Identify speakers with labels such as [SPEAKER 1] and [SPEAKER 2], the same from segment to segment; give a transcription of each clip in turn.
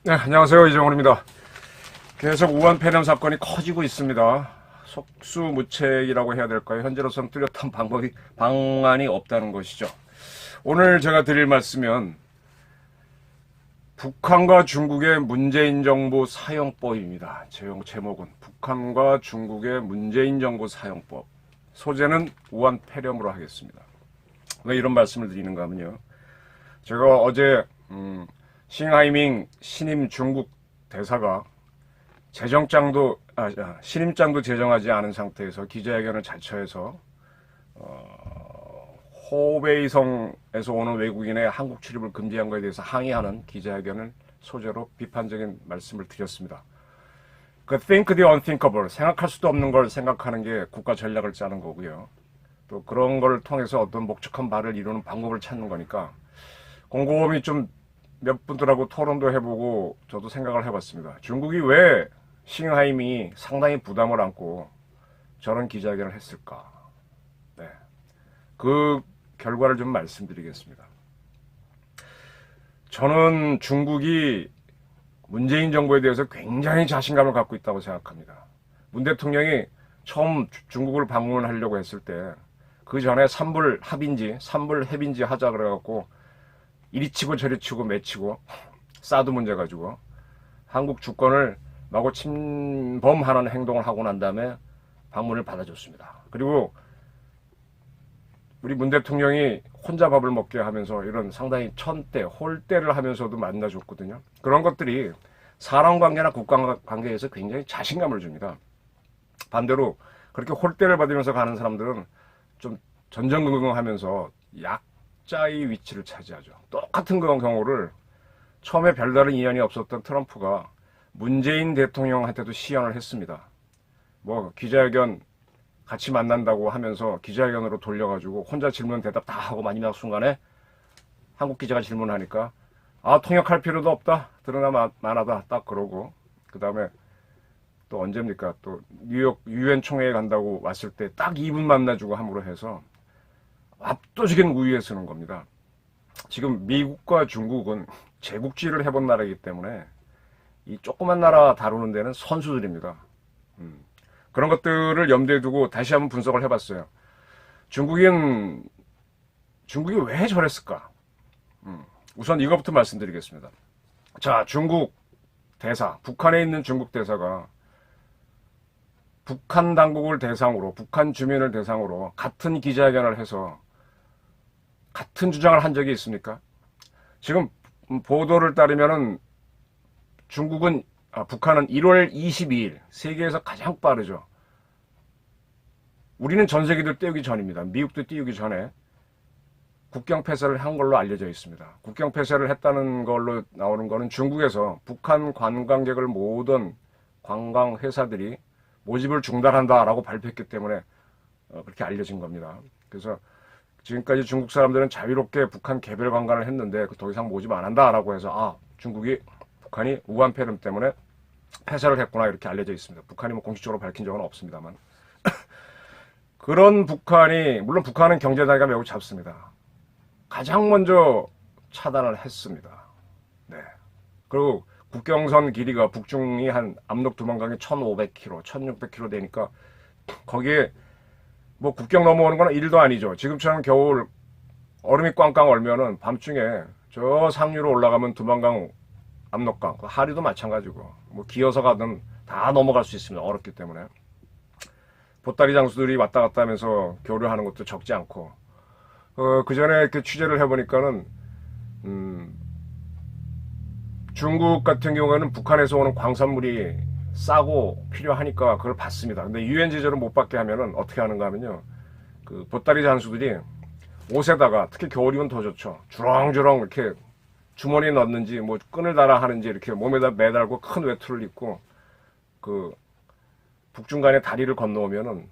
[SPEAKER 1] 네, 안녕하세요. 이정훈입니다. 계속 우한 폐렴 사건이 커지고 있습니다. 속수무책이라고 해야 될까요? 현재로서는 뚜렷한 방안이 없다는 것이죠. 오늘 제가 드릴 말씀은 북한과 중국의 문재인 정부 사용법입니다. 제목은 북한과 중국의 문재인 정부 사용법. 소재는 우한 폐렴으로 하겠습니다. 왜 이런 말씀을 드리는가 하면요. 제가 어제 싱하이밍 신임 중국 대사가 신임장도 제정하지 않은 상태에서 기자회견을 자처해서 호베이성에서 오는 외국인의 한국 출입을 금지한 것에 대해서 항의하는 기자회견을 소재로 비판적인 말씀을 드렸습니다. 그 think the unthinkable, 생각할 수도 없는 걸 생각하는 게 국가 전략을 짜는 거고요. 또 그런 걸 통해서 어떤 목적한 바를 이루는 방법을 찾는 거니까 곰곰이 좀 몇 분들하고 토론도 해보고 저도 생각을 해봤습니다. 중국이 왜 싱하이밍이 상당히 부담을 안고 저런 기자회견을 했을까? 네. 그 결과를 좀 말씀드리겠습니다. 저는 중국이 문재인 정부에 대해서 굉장히 자신감을 갖고 있다고 생각합니다. 문 대통령이 처음 중국을 방문하려고 했을 때 그 전에 삼불 합인지 하자 그래갖고 이리 치고 저리 치고 매치고 사드 문제 가지고 한국 주권을 마구 침범하는 행동을 하고 난 다음에 방문을 받아줬습니다. 그리고 우리 문 대통령이 혼자 밥을 먹게 하면서 이런 상당히 홀대를 하면서도 만나줬거든요. 그런 것들이 사람 관계나 국가 관계에서 굉장히 자신감을 줍니다. 반대로 그렇게 홀대를 받으면서 가는 사람들은 좀 전전긍긍하면서 약자의 위치를 차지하죠. 똑같은 그런 경우를 처음에 별다른 인연이 없었던 트럼프가 문재인 대통령한테도 시연을 했습니다. 뭐 기자회견 같이 만난다고 하면서 기자회견으로 돌려가지고 혼자 질문 대답 다 하고 마지막 순간에 한국 기자가 질문하니까 통역할 필요도 없다. 드러나 만하다. 딱 그러고 그 다음에 또 언제입니까? 또 뉴욕 유엔 총회에 간다고 왔을 때 딱 2분 만나주고 함으로 해서 압도적인 우위에 서는 겁니다. 지금 미국과 중국은 제국주의를 해본 나라이기 때문에 이 조그만 나라 다루는 데는 선수들입니다. 그런 것들을 염두에 두고 다시 한번 분석을 해봤어요. 중국이 왜 저랬을까? 우선 이것부터 말씀드리겠습니다. 자, 중국 대사, 북한에 있는 중국 대사가 북한 당국을 대상으로, 북한 주민을 대상으로 같은 기자회견을 해서 같은 주장을 한 적이 있습니까? 지금 보도를 따르면은 북한은 1월 22일, 세계에서 가장 빠르죠. 우리는 전 세계도 띄우기 전입니다. 미국도 띄우기 전에 국경 폐쇄를 한 걸로 알려져 있습니다. 국경 폐쇄를 했다는 걸로 나오는 거는 중국에서 북한 관광객을 모으던 관광 회사들이 모집을 중단한다라고 발표했기 때문에 그렇게 알려진 겁니다. 그래서 지금까지 중국 사람들은 자유롭게 북한 개별 관광을 했는데 더 이상 모집 안 한다라고 해서 북한이 우한 폐렴 때문에 폐쇄를 했구나 이렇게 알려져 있습니다. 북한이 뭐 공식적으로 밝힌 적은 없습니다만 그런 북한이 물론 북한은 경제 단위가 매우 작습니다. 가장 먼저 차단을 했습니다. 네. 그리고 국경선 길이가 북중이 한 압록 두만강이 1,500km, 1,600km 되니까 거기에 뭐 국경 넘어오는 건 일도 아니죠. 지금처럼 겨울 얼음이 꽝꽝 얼면은 밤중에 저 상류로 올라가면 두만강, 압록강, 하류도 마찬가지고 뭐 기어서 가든 다 넘어갈 수 있습니다. 어렵기 때문에 보따리 장수들이 왔다 갔다 하면서 교류하는 것도 적지 않고 그 전에 이렇게 취재를 해보니까는 중국 같은 경우에는 북한에서 오는 광산물이 싸고 필요하니까 그걸 받습니다. 근데 유엔 제재를 못 받게 하면은 어떻게 하는가 하면요. 그 보따리 장수들이 옷에다가 특히 겨울이면 더 좋죠. 주렁주렁 이렇게 주머니에 넣는지 뭐 끈을 달아 하는지 이렇게 몸에다 매달고 큰 외투를 입고 그 북중간에 다리를 건너오면은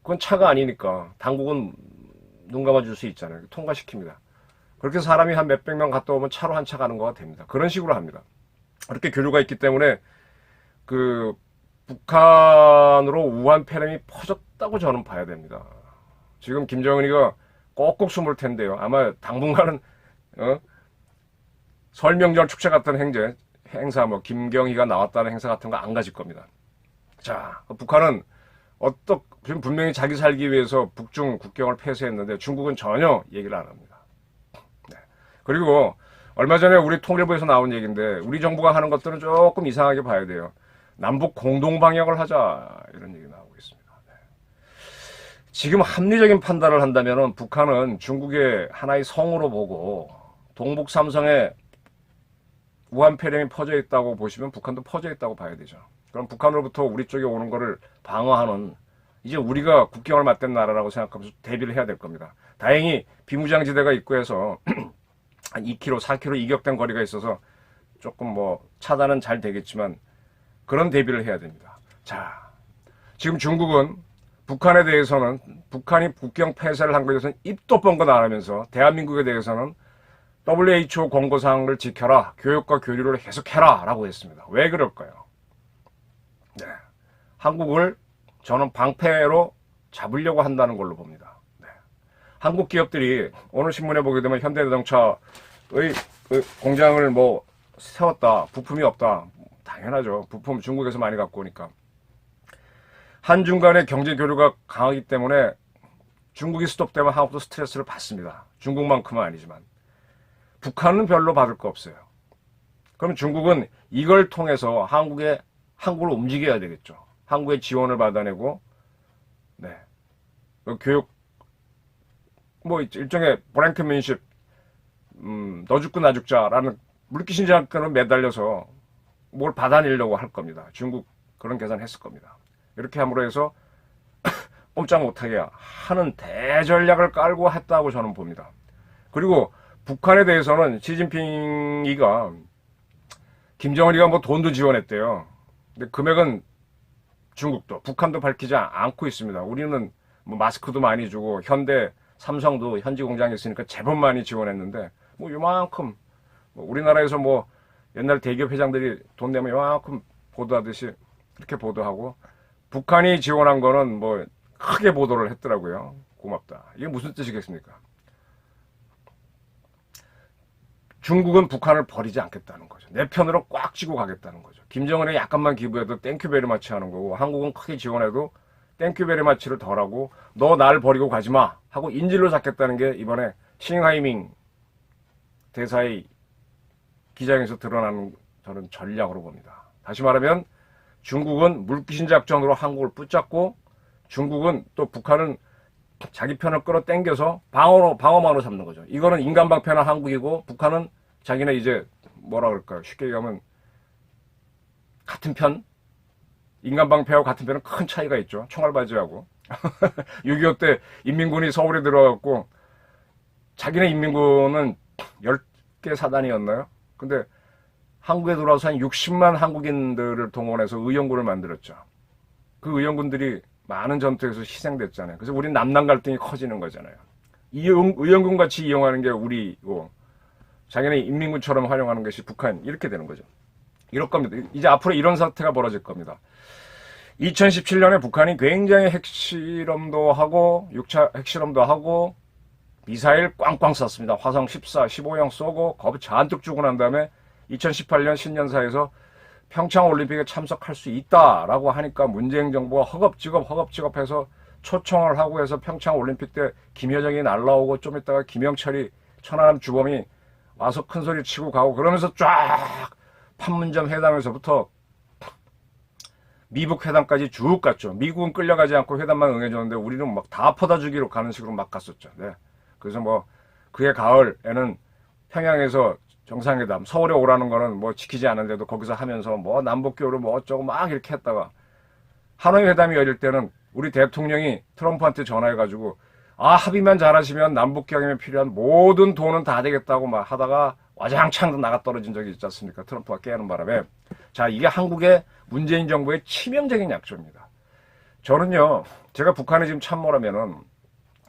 [SPEAKER 1] 그건 차가 아니니까 당국은 눈 감아줄 수 있잖아요. 통과시킵니다. 그렇게 사람이 한 몇백 명 갔다 오면 차로 한 차 가는 거가 됩니다. 그런 식으로 합니다. 그렇게 교류가 있기 때문에 그 북한으로 우한 폐렴이 퍼졌다고 저는 봐야 됩니다. 지금 김정은이가 꼭꼭 숨을 텐데요. 아마 당분간은 설 명절 축제 같은 행제 행사, 뭐 김경희가 나왔다는 행사 같은 거 안 가질 겁니다. 자, 북한은 지금 분명히 자기 살기 위해서 북중 국경을 폐쇄했는데 중국은 전혀 얘기를 안 합니다. 네. 그리고 얼마 전에 우리 통일부에서 나온 얘기인데 우리 정부가 하는 것들은 조금 이상하게 봐야 돼요. 남북 공동 방역을 하자 이런 얘기 나오고 있습니다. 네. 지금 합리적인 판단을 한다면 북한은 중국의 하나의 성으로 보고 동북 삼성에 우한 폐렴이 퍼져 있다고 보시면 북한도 퍼져 있다고 봐야 되죠. 그럼 북한으로부터 우리 쪽에 오는 거를 방어하는 이제 우리가 국경을 맞댄 나라라고 생각하면서 대비를 해야 될 겁니다. 다행히 비무장지대가 있고 해서 한 2km, 4km 이격된 거리가 있어서 조금 뭐 차단은 잘 되겠지만 그런 대비를 해야 됩니다. 자, 지금 중국은 북한에 대해서는 북한이 국경 폐쇄를 한 것에 대해서는 입도 뻥긋 안 하면서 대한민국에 대해서는 WHO 권고사항을 지켜라, 교육과 교류를 계속해라 라고 했습니다. 왜 그럴까요? 네, 한국을 저는 방패로 잡으려고 한다는 걸로 봅니다. 네. 한국 기업들이 오늘 신문에 보게 되면 현대자동차의 공장을 뭐 세웠다, 부품이 없다. 당연하죠. 부품 중국에서 많이 갖고 오니까. 한중 간의 경제 교류가 강하기 때문에 중국이 스톱되면 한국도 스트레스를 받습니다. 중국만큼은 아니지만. 북한은 별로 받을 거 없어요. 그럼 중국은 이걸 통해서 한국을 움직여야 되겠죠. 한국의 지원을 받아내고, 네. 교육, 뭐, 일종의 브랭크맨십, 너 죽고 나 죽자라는 물귀신장학교는 매달려서 뭘 받아내려고 할 겁니다. 중국 그런 계산했을 겁니다. 이렇게 함으로 해서 꼼짝 못하게 하는 대전략을 깔고 했다고 저는 봅니다. 그리고 북한에 대해서는 시진핑이가 김정은이가 뭐 돈도 지원했대요. 근데 금액은 중국도 북한도 밝히지 않고 있습니다. 우리는 뭐 마스크도 많이 주고 현대 삼성도 현지 공장이 있으니까 제법 많이 지원했는데 뭐 요만큼 뭐 우리나라에서 뭐 옛날 대기업 회장들이 돈 내면 요만큼 보도하듯이 이렇게 보도하고 북한이 지원한 거는 뭐 크게 보도를 했더라고요. 고맙다. 이게 무슨 뜻이겠습니까? 중국은 북한을 버리지 않겠다는 거죠. 내 편으로 꽉 쥐고 가겠다는 거죠. 김정은이 약간만 기부해도 땡큐 베리 마치 하는 거고 한국은 크게 지원해도 땡큐 베리 마치를 덜하고 너 날 버리고 가지 마 하고 인질로 잡겠다는 게 이번에 싱하이밍 대사의 기장에서 드러나는 저는 전략으로 봅니다. 다시 말하면 중국은 물귀신 작전으로 한국을 붙잡고 중국은 또 북한은 자기 편을 끌어당겨서 방어망으로 잡는 거죠. 이거는 인간방패는 한국이고 북한은 자기네 이제 뭐라 그럴까요? 쉽게 얘기하면 같은 편? 인간방패하고 같은 편은 큰 차이가 있죠. 총알바지하고. 6.25 때 인민군이 서울에 들어갔고 자기네 인민군은 10개 사단이었나요? 근데 한국에 들어와서 한 60만 한국인들을 동원해서 의용군을 만들었죠. 그 의용군들이 많은 전투에서 희생됐잖아요. 그래서 우린 남남 갈등이 커지는 거잖아요. 의용군 같이 이용하는 게 우리고 자기네 인민군처럼 활용하는 것이 북한 이렇게 되는 거죠. 이럴 겁니다. 이제 앞으로 이런 사태가 벌어질 겁니다. 2017년에 북한이 굉장히 핵실험도 하고 6차 핵실험도 하고 미사일 꽝꽝 쐈습니다. 화성 14, 15형 쏘고 겁 잔뜩 주고 난 다음에 2018년 신년사에서 평창 올림픽에 참석할 수 있다라고 하니까 문재인 정부가 허겁지겁해서 초청을 하고 해서 평창 올림픽 때 김여정이 날라오고 좀 있다가 김영철이 천안함 주범이 와서 큰 소리 치고 가고 그러면서 쫙 판문점 회담에서부터 미북 회담까지 쭉 갔죠. 미국은 끌려가지 않고 회담만 응해줬는데 우리는 막 다 퍼다 주기로 가는 식으로 막 갔었죠. 네. 그래서 뭐 그해 가을에는 평양에서 정상회담, 서울에 오라는 거는 뭐 지키지 않은데도 거기서 하면서 뭐 남북교류 뭐 어쩌고 막 이렇게 했다가 하노이 회담이 열릴 때는 우리 대통령이 트럼프한테 전화해가지고 합의만 잘하시면 남북 경협에 필요한 모든 돈은 다 되겠다고 막 하다가 와장창 나가 떨어진 적이 있지 않습니까? 트럼프가 깨는 바람에. 자, 이게 한국의 문재인 정부의 치명적인 약조입니다. 저는요, 제가 북한에 지금 참모라면은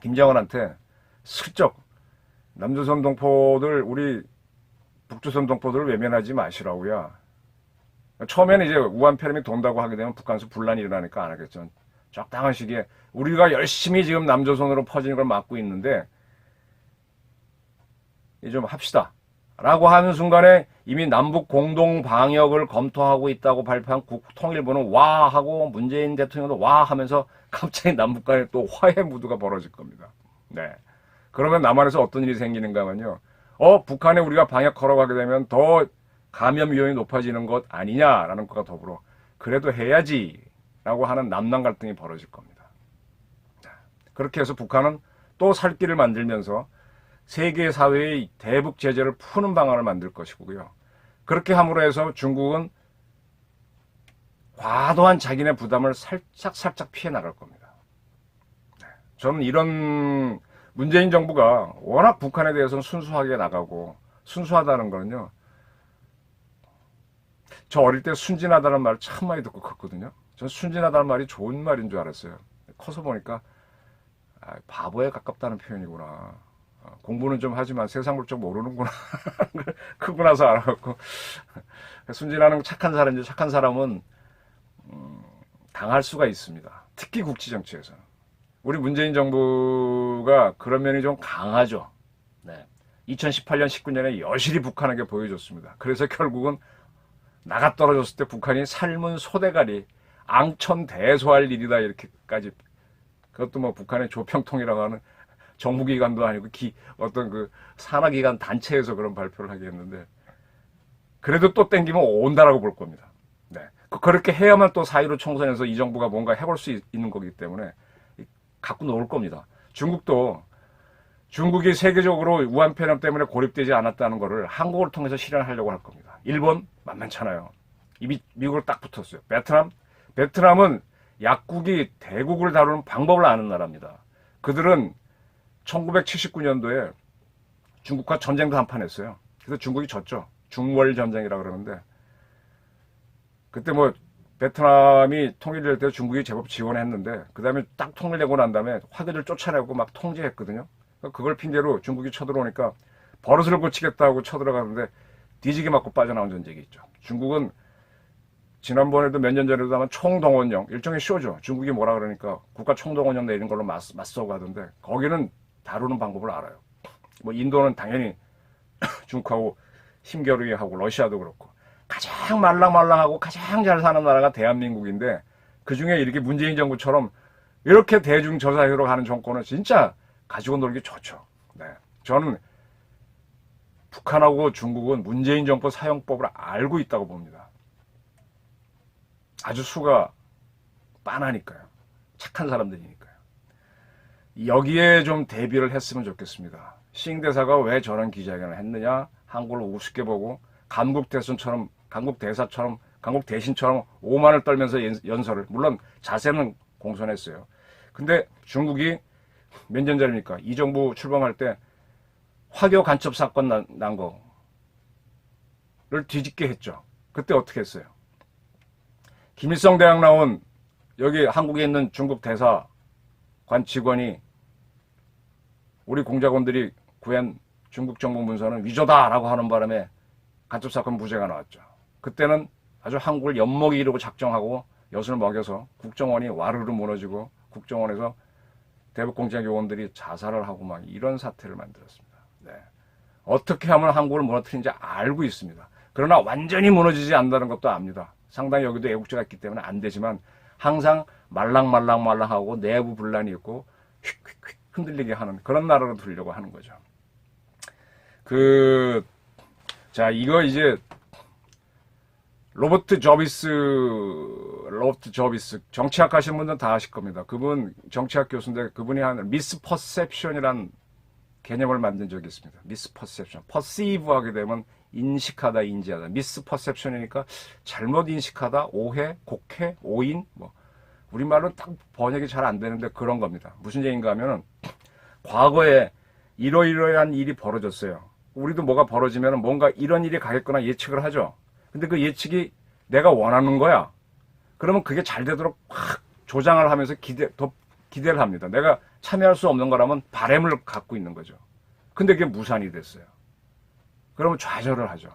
[SPEAKER 1] 김정은한테 슬쩍 남조선 동포들 우리 북조선 동포들을 외면하지 마시라고요. 처음에는 이제 우한 폐렴이 돈다고 하게 되면 북한에서 분란이 일어나니까 안 하겠죠. 적당한 시기에 우리가 열심히 지금 남조선으로 퍼지는 걸 막고 있는데 이제 좀 합시다. 라고 하는 순간에 이미 남북 공동 방역을 검토하고 있다고 발표한 통일부는 와 하고 문재인 대통령도 와 하면서 갑자기 남북 간에 또 화해 무드가 벌어질 겁니다. 네. 그러면 남한에서 어떤 일이 생기는가 하면요. 북한에 우리가 방역 걸어가게 되면 더 감염 위험이 높아지는 것 아니냐라는 것과 더불어 그래도 해야지 라고 하는 남남 갈등이 벌어질 겁니다. 그렇게 해서 북한은 또 살 길을 만들면서 세계 사회의 대북 제재를 푸는 방안을 만들 것이고요. 그렇게 함으로 해서 중국은 과도한 자기네 부담을 살짝 피해 나갈 겁니다. 저는 이런 문재인 정부가 워낙 북한에 대해서는 순수하게 나가고 순수하다는 거는요. 저 어릴 때 순진하다는 말을 참 많이 듣고 컸거든요. 전 순진하다는 말이 좋은 말인 줄 알았어요. 커서 보니까 바보에 가깝다는 표현이구나. 공부는 좀 하지만 세상을 좀 모르는구나. 크고 나서 알아갖고 순진하는 착한 사람인데 착한 사람은 당할 수가 있습니다. 특히 국지정치에서. 우리 문재인 정부가 그런 면이 좀 강하죠. 네. 2018년, 19년에 여실히 북한에게 보여줬습니다. 그래서 결국은 나가 떨어졌을 때 북한이 삶은 소대가리, 앙천대소할 일이다 이렇게까지. 그것도 뭐 북한의 조평통이라고 하는 정부기관도 아니고 어떤 그 산하기관 단체에서 그런 발표를 하게 했는데 그래도 또 땡기면 온다라고 볼 겁니다. 네. 그렇게 해야만 또 4.15 총선에서 이 정부가 뭔가 해볼 수 있는 거기 때문에 갖고 놓을 겁니다. 중국이 세계적으로 우한 폐렴 때문에 고립되지 않았다는 거를 한국을 통해서 실현하려고 할 겁니다. 일본 만만찮아요. 미국을 딱 붙었어요. 베트남은 약국이 대국을 다루는 방법을 아는 나라입니다. 그들은 1979년도에 중국과 전쟁도 한판 했어요. 그래서 중국이 졌죠. 중월 전쟁이라고 그러는데 그때 뭐 베트남이 통일될 때 중국이 제법 지원했는데 그 다음에 딱 통일되고 난 다음에 화교들 쫓아내고 막 통제했거든요. 그걸 핑계로 중국이 쳐들어오니까 버릇을 고치겠다고 쳐들어가는데 뒤지게 맞고 빠져나온 전쟁이 있죠. 중국은 지난번에도 몇 년 전에도 아마 총동원령 일종의 쇼죠. 중국이 뭐라 그러니까 국가 총동원령 내리는 걸로 맞서고 하던데 거기는 다루는 방법을 알아요. 뭐 인도는 당연히 중국하고 힘겨루기 하고 러시아도 그렇고 가장 말랑말랑하고 가장 잘 사는 나라가 대한민국인데 그중에 이렇게 문재인 정부처럼 이렇게 대중 저사회로 가는 정권은 진짜 가지고 놀기 좋죠. 네. 저는 북한하고 중국은 문재인 정부 사용법을 알고 있다고 봅니다. 아주 수가 빤하니까요. 착한 사람들이니까요. 여기에 좀 대비를 했으면 좋겠습니다. 시잉 대사가 왜 저런 기자회견을 했느냐? 한국을 우습게 보고 강국 대사처럼 5만을 떨면서 연설을 물론 자세는 공손했어요. 근데 중국이 몇 년 전입니까? 이 정부 출범할 때 화교 간첩 사건 난 거를 뒤집게 했죠. 그때 어떻게 했어요? 김일성 대학 나온 여기 한국에 있는 중국 대사관 직원이 우리 공작원들이 구한 중국 정부 문서는 위조다라고 하는 바람에 간첩 사건 무죄가 나왔죠. 그때는 아주 한국을 엿먹이 이루고 작정하고 엿을 먹여서 국정원이 와르르 무너지고 국정원에서 대북공작 요원들이 자살을 하고 막 이런 사태를 만들었습니다. 네. 어떻게 하면 한국을 무너뜨리는지 알고 있습니다. 그러나 완전히 무너지지 않는다는 것도 압니다. 상당히 여기도 애국자가 있기 때문에 안 되지만 항상 말랑하고 내부 분란이 있고 휙휙휙 흔들리게 하는 그런 나라로 두려고 하는 거죠. 자, 이거 이제 로버트 저비스 정치학 하시는 분들은 다 아실 겁니다. 그분 정치학 교수인데 그분이 한 미스퍼셉션이란 개념을 만든 적이 있습니다. 미스퍼셉션. 퍼시브 하게 되면 인식하다, 인지하다. 미스퍼셉션이니까 잘못 인식하다, 오해, 곡해, 오인, 뭐 우리말로 딱 번역이 잘 안 되는데 그런 겁니다. 무슨 얘기인가 하면은 과거에 이러이러한 일이 벌어졌어요. 우리도 뭐가 벌어지면 뭔가 이런 일이 가겠거나 예측을 하죠. 근데 그 예측이 내가 원하는 거야. 그러면 그게 잘 되도록 확 조장을 하면서 기대를 합니다. 내가 참여할 수 없는 거라면 바램을 갖고 있는 거죠. 근데 그게 무산이 됐어요. 그러면 좌절을 하죠.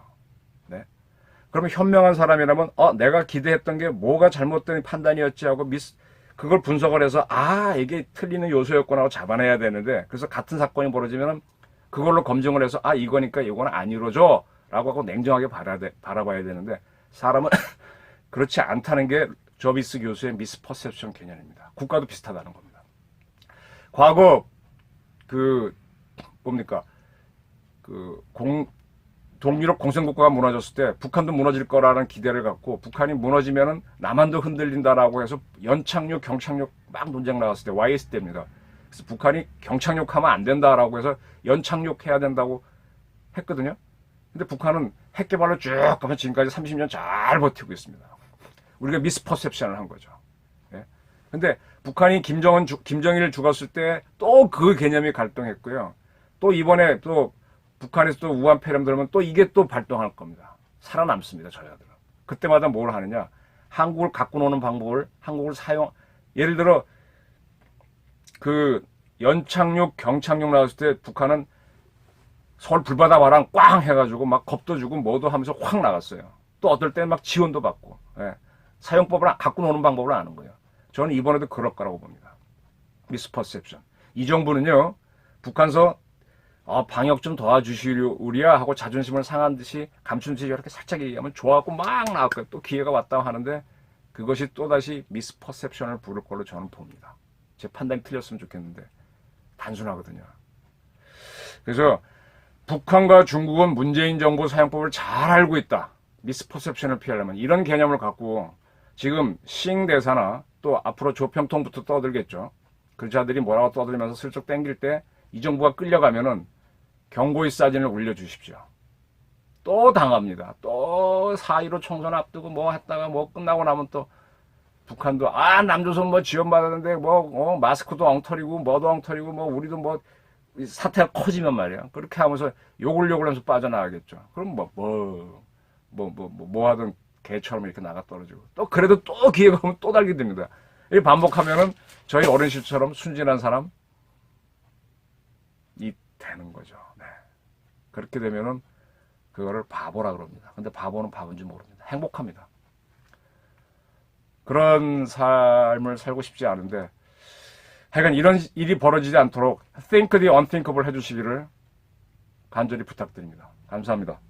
[SPEAKER 1] 네. 그러면 현명한 사람이라면 내가 기대했던 게 뭐가 잘못된 판단이었지 하고 그걸 분석을 해서 이게 틀리는 요소였구나 하고 잡아내야 되는데 그래서 같은 사건이 벌어지면 그걸로 검증을 해서 아 이거니까 이거는 안 이루어져 라고 하고 냉정하게 바라봐야 되는데 사람은 그렇지 않다는 게 저비스 교수의 미스퍼셉션 개념입니다. 국가도 비슷하다는 겁니다. 과거 뭡니까 동유럽 공산국가가 무너졌을 때 북한도 무너질 거라는 기대를 갖고 북한이 무너지면은 남한도 흔들린다라고 해서 연착륙, 경착륙 막 논쟁 나왔을 때 YS 때입니다. 그래서 북한이 경착륙하면 안 된다라고 해서 연착륙해야 된다고 했거든요. 근데 북한은 핵 개발로 쭉 가면 지금까지 30년 잘 버티고 있습니다. 우리가 미스퍼셉션을 한 거죠. 예? 근데 북한이 김정일 죽었을 때 또 그 개념이 갈등했고요. 또 이번에 또 북한에서 또 우한 폐렴 들으면 또 이게 또 발동할 겁니다. 살아남습니다, 저희들은. 그때마다 뭘 하느냐? 한국을 갖고 노는 방법을 예를 들어 연착륙, 경착륙 나왔을 때 북한은 서울 불바다 바람 꽝 해가지고 막 겁도 주고 뭐도 하면서 확 나갔어요. 또 어떨 때는 막 지원도 받고. 예. 사용법을 갖고 노는 방법을 아는 거예요. 저는 이번에도 그럴 거라고 봅니다. 미스퍼셉션. 이 정부는요, 북한서 방역 좀 도와주시우랴 하고 자존심을 상한 듯이 감춘 듯이 이렇게 살짝 얘기하면 좋아하고 막 나올 거예요. 또 기회가 왔다 하는데 그것이 또다시 미스퍼셉션을 부를 걸로 저는 봅니다. 제 판단이 틀렸으면 좋겠는데 단순하거든요. 그래서 북한과 중국은 문재인 정부 사용법을 잘 알고 있다. 미스퍼셉션을 피하려면 이런 개념을 갖고 지금 싱 대사나 또 앞으로 조평통부터 떠들겠죠. 그 자들이 뭐라고 떠들면서 슬쩍 땡길 때 이 정부가 끌려가면은 경고의 사진을 올려주십시오. 또 당합니다. 또 4.15 총선 앞두고 뭐 했다가 뭐 끝나고 나면 또 북한도 남조선 뭐 지원받았는데 마스크도 엉터리고 뭐도 엉터리고 뭐 우리도 뭐 사태가 커지면 말이야. 그렇게 하면서 욕을 하면서 빠져나가겠죠. 그럼 뭐 하든 개처럼 이렇게 나가 떨어지고 또 그래도 또 기회가 오면 또 달게 됩니다. 이 반복하면은 저희 어른실처럼 순진한 사람이 되는 거죠. 네. 그렇게 되면은 그거를 바보라 그럽니다. 근데 바보는 바본지 모릅니다. 행복합니다. 그런 삶을 살고 싶지 않은데 하여간 이런 일이 벌어지지 않도록 think the unthinkable 해주시기를 간절히 부탁드립니다. 감사합니다.